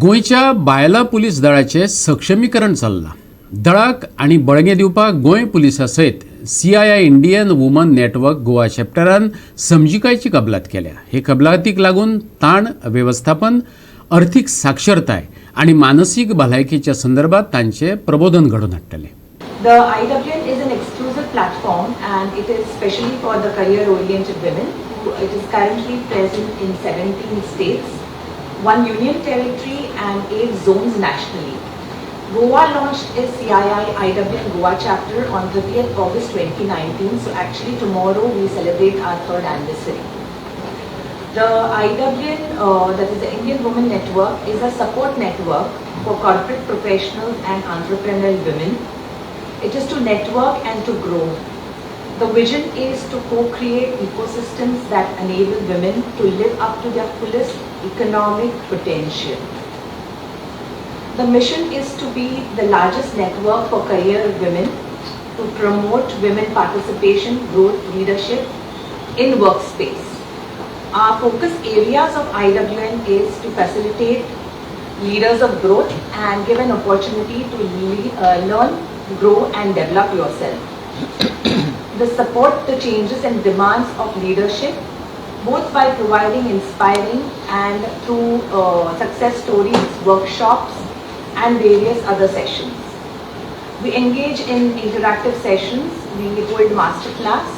गोंयच्या बायलां पुलीस दळाचे सक्षमीकरण चल्लां. दळाक आनी बळगें दिवपाक गोंय पुलिसा सयत CII Indian woman network Goa चॅप्टरान समजिकायेची कबलात केल्या. हे कबलातीक लागून ताण वेवस्थापन, अर्थीक साक्षरताय आनी मानसीक भलायकेच्या संदर्भात तांचे प्रबोधन घडोवन हाडटले. The IWN is an exclusive platform and it is specially for the career-oriented women. It is currently present in 17 states, 1 union territory and 8 zones nationally. Goa launched its CII IWN Goa chapter on 30th August 2019, so actually tomorrow we celebrate our 3rd anniversary. The IWN, that is the Indian Women Network, is a support network for corporate professionals and entrepreneurial women. It is to network and to grow. The vision is to co-create ecosystems that enable women to live up to their fullest economic potential. The mission is to be the largest network for career women, to promote women participation, growth, leadership in workspace. Our focus areas of IWN is to facilitate leaders of growth and give an opportunity to learn, grow and develop yourself. To support the changes and demands of leadership, both by providing inspiring and through success stories, workshops and various other sessions. We engage in interactive sessions, we hold masterclass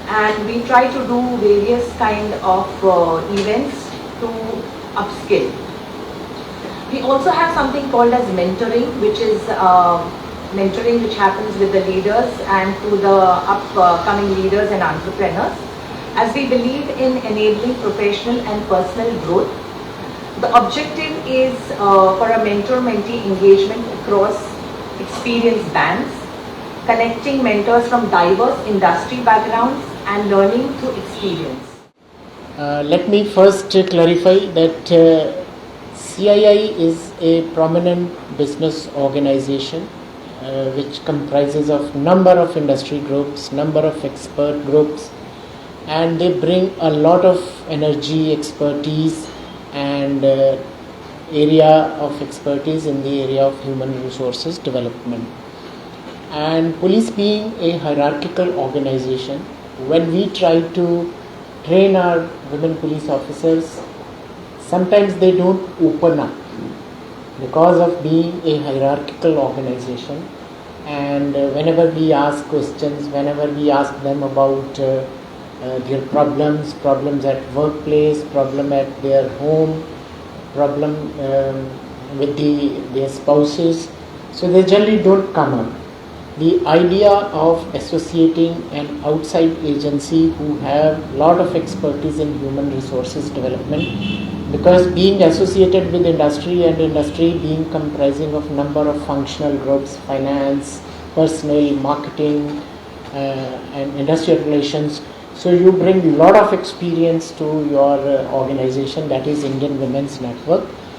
and we try to do various kind of events to upskill. We also have something called as mentoring, which is mentoring which happens with the leaders and to the upcoming leaders and entrepreneurs. As we believe in enabling professional and personal growth, the objective is for a mentor-mentee engagement across experience bands, connecting mentors from diverse industry backgrounds and learning through experience. Let me first clarify that CII is a prominent business organization which comprises of number of industry groups, number of expert groups, and they bring a lot of energy, expertise and area of expertise in the area of human resources development. And police being a hierarchical organization, when we try to train our women police officers, sometimes they don't open up because of being a hierarchical organization. And whenever we ask questions, whenever we ask them about their problems at workplace, problem at their home, problem with their spouses, so they generally don't come up. The idea of associating an outside agency who have lot of expertise in human resources development, because being associated with industry and industry being comprising of number of functional groups, finance, personnel, marketing and industrial relations, so you bring lot of experience to your organization, that is Indian Women's Network.